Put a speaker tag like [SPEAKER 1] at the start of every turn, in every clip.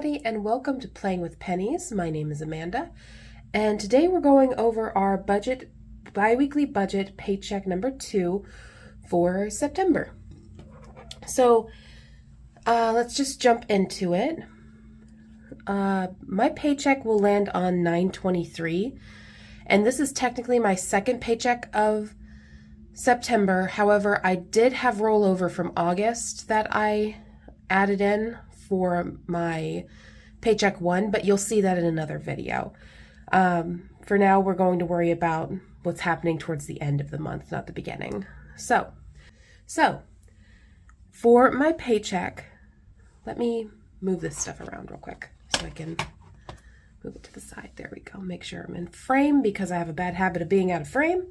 [SPEAKER 1] everybody, and welcome to Playing with Pennies. My name is Amanda, and today we're going over our bi-weekly budget paycheck number 2 for September. So let's just jump into it. My paycheck will land on 9/23, and this is technically my second paycheck of September. However, I did have rollover from August that I added in for my paycheck 1, but you'll see that in another video. For now, we're going to worry about what's happening towards the end of the month, not the beginning. So for my paycheck, let me move this stuff around real quick so I can move it to the side. There we go. Make sure I'm in frame because I have a bad habit of being out of frame.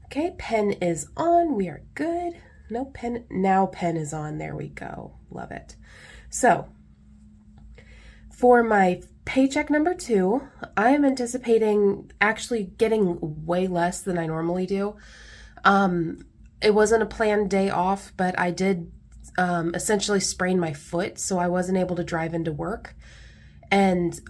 [SPEAKER 1] Okay, pen is on. We are good. No pen. Now pen is on. There we go. Love it. So for my paycheck number 2, I am anticipating actually getting way less than I normally do. It wasn't a planned day off, but I did essentially sprain my foot, so I wasn't able to drive into work. And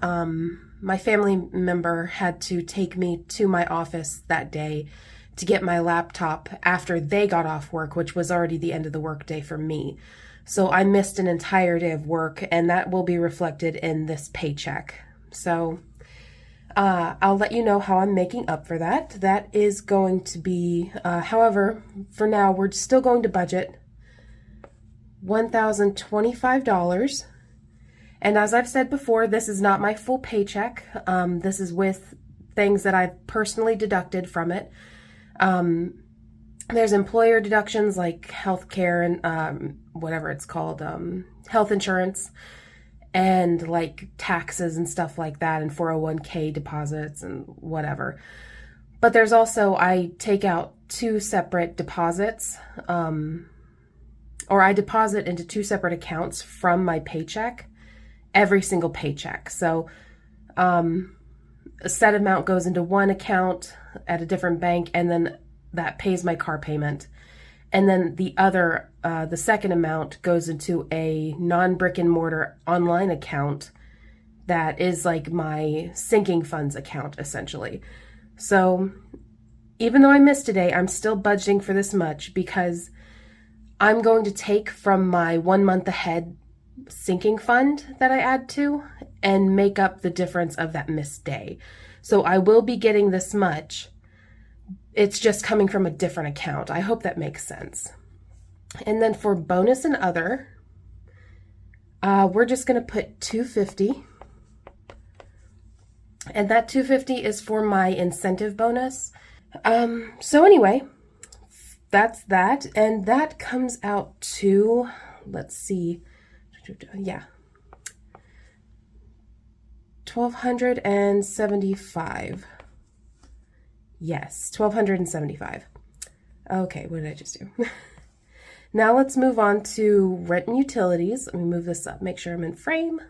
[SPEAKER 1] my family member had to take me to my office that day to get my laptop after they got off work, which was already the end of the workday for me. So I missed an entire day of work, and that will be reflected in this paycheck. So I'll let you know how I'm making up for that. That is going to be, however, for now, we're still going to budget $1,025. And as I've said before, this is not my full paycheck. This is with things that I've personally deducted from it. There's employer deductions like healthcare and whatever it's called, health insurance, and like taxes and stuff like that, and 401k deposits and whatever. But there's also, I take out 2 separate deposits, or I deposit into 2 separate accounts from my paycheck every single paycheck. So a set amount goes into one account at a different bank, and then that pays my car payment. And then the other, the second amount goes into a non-brick and mortar online account that is like my sinking funds account, essentially. So even though I missed today, I'm still budgeting for this much because I'm going to take from my 1 month ahead sinking fund that I add to and make up the difference of that missed day. So I will be getting this much. It's just coming from a different account. I hope that makes sense. And then for bonus and other, we're just going to put $250. And that $250 is for my incentive bonus. So anyway, that's that. And that comes out to, let's see, yeah, $1,275. Yes, $1,275. Okay, what did I just do? Now let's move on to rent and utilities. Let me move this up, make sure I'm in frame.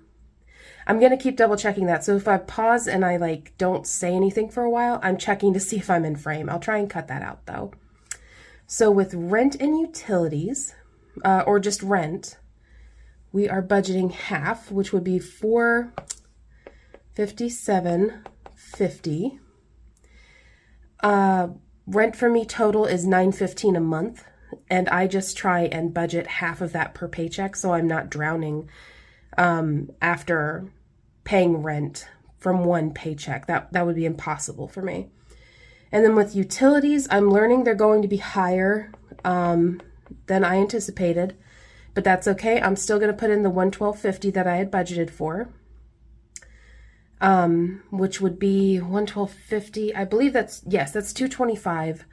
[SPEAKER 1] I'm going to keep double checking that. So if I pause and I like don't say anything for a while, I'm checking to see if I'm in frame. I'll try and cut that out though. So with rent and utilities, or just rent, we are budgeting half, which would be $457.50. Rent for me total is $915 a month, and I just try and budget half of that per paycheck so I'm not drowning after paying rent from one paycheck. That would be impossible for me. And then with utilities, I'm learning they're going to be higher than I anticipated, but that's okay. I'm still going to put in the $112.50 that I had budgeted for. Which would be $112.50. I believe that's $225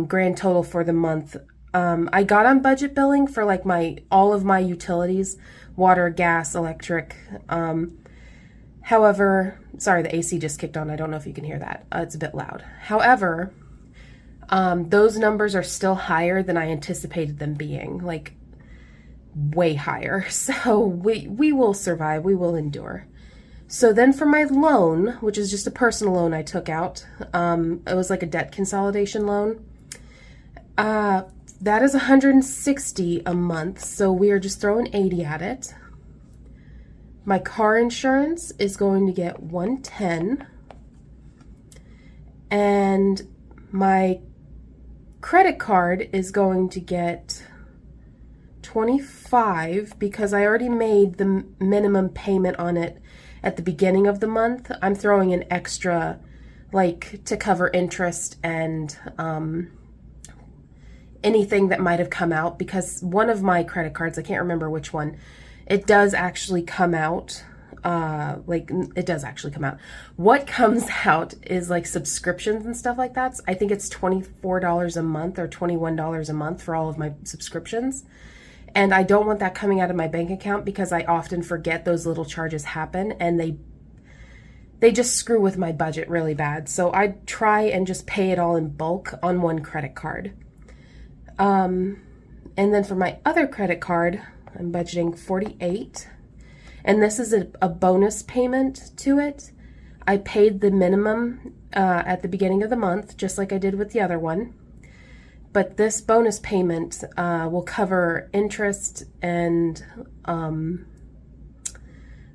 [SPEAKER 1] grand total for the month. I got on budget billing for like all of my utilities, water, gas, electric. However, sorry, the AC just kicked on. I don't know if you can hear that. It's a bit loud. However, those numbers are still higher than I anticipated them being, like way higher. So we will survive. We will endure. So then for my loan, which is just a personal loan I took out, it was like a debt consolidation loan. That is $160 a month, so we are just throwing 80 at it. My car insurance is going to get $110, and my credit card is going to get $25 because I already made the minimum payment on it at the beginning of the month. I'm throwing an extra, like, to cover interest and anything that might have come out, because one of my credit cards, I can't remember which one, it does actually come out. It does actually come out. What comes out is like subscriptions and stuff like that. So I think it's $24 a month or $21 a month for all of my subscriptions. And I don't want that coming out of my bank account because I often forget those little charges happen, and they just screw with my budget really bad. So I try and just pay it all in bulk on one credit card. And then for my other credit card, I'm budgeting $48. And this is a bonus payment to it. I paid the minimum at the beginning of the month, just like I did with the other one. But this bonus payment will cover interest and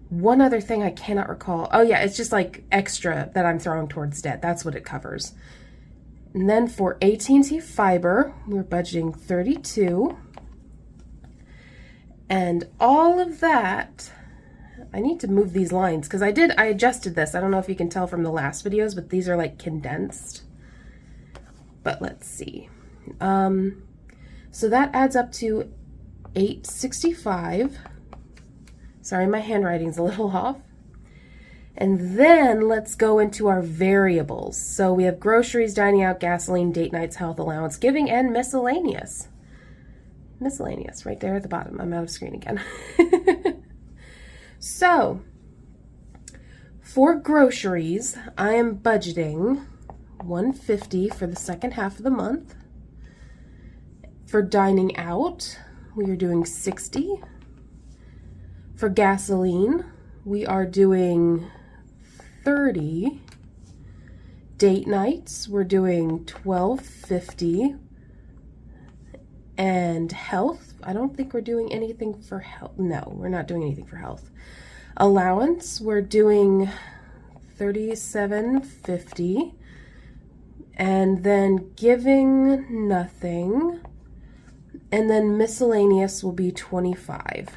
[SPEAKER 1] one other thing I cannot recall. Oh yeah, it's just like extra that I'm throwing towards debt. That's what it covers. And then for AT&T Fiber, we're budgeting $32. And all of that, I need to move these lines because I adjusted this. I don't know if you can tell from the last videos, but these are like condensed. But let's see. So that adds up to $865. Sorry, my handwriting's a little off. And then let's go into our variables. So we have groceries, dining out, gasoline, date nights, health allowance, giving, and miscellaneous. Miscellaneous, right there at the bottom. I'm out of screen again. So, for groceries, I am budgeting $150 for the second half of the month. For dining out, we are doing $60. For gasoline, we are doing $30. Date nights, we're doing $12.50. And health, I don't think we're doing anything for health. No, we're not doing anything for health. Allowance, we're doing $37.50. And then giving, nothing. And then miscellaneous will be $25.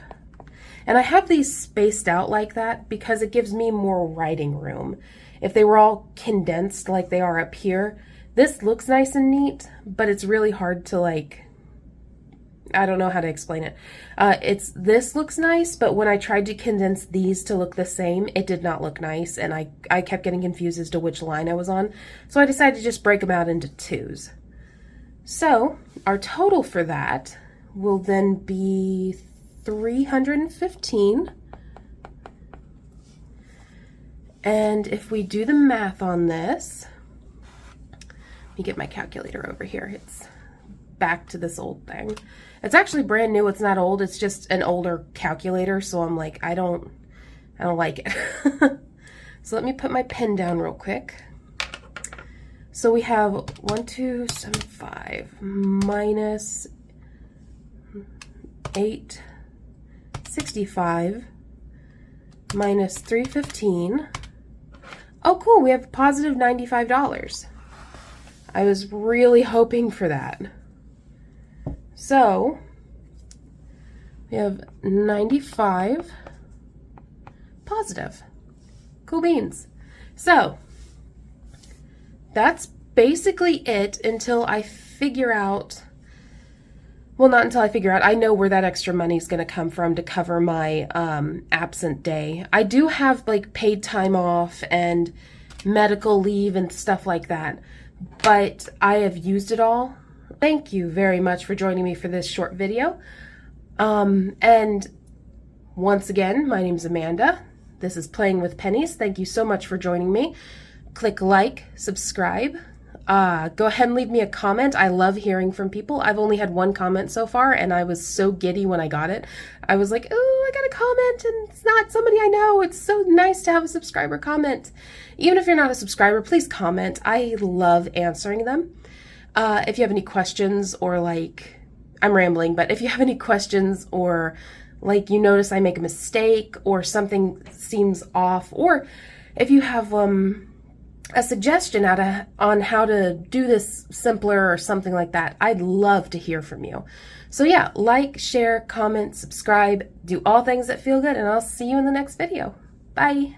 [SPEAKER 1] And I have these spaced out like that because it gives me more writing room. If they were all condensed like they are up here, this looks nice and neat, but it's really hard to, like, I don't know how to explain it. This looks nice, but when I tried to condense these to look the same, it did not look nice, and I kept getting confused as to which line I was on. So I decided to just break them out into twos. So our total for that will then be $315. And if we do the math on this, let me get my calculator over here. It's back to this old thing. It's actually brand new. It's not old. It's just an older calculator. So I'm like, I don't like it. So let me put my pen down real quick. So we have 1275 minus 865 minus 315. Oh, cool. We have positive $95. I was really hoping for that. So we have 95 positive. Cool beans. So that's basically it until I figure out, well, not until I figure out, I know where that extra money is going to come from to cover my absent day. I do have like paid time off and medical leave and stuff like that, but I have used it all. Thank you very much for joining me for this short video. And once again, my name is Amanda. This is Playing with Pennies. Thank you so much for joining me. Click like, subscribe. Go ahead and leave me a comment. I love hearing from people. I've only had one comment so far, and I was so giddy when I got it. I was like, oh, I got a comment, and it's not somebody I know. It's so nice to have a subscriber comment. Even if you're not a subscriber, please comment. I love answering them. If you have any questions or like, I'm rambling, but if you have any questions or like you notice I make a mistake or something seems off, or if you have a suggestion on how to do this simpler or something like that, I'd love to hear from you. So yeah, like, share, comment, subscribe, do all things that feel good, and I'll see you in the next video. Bye.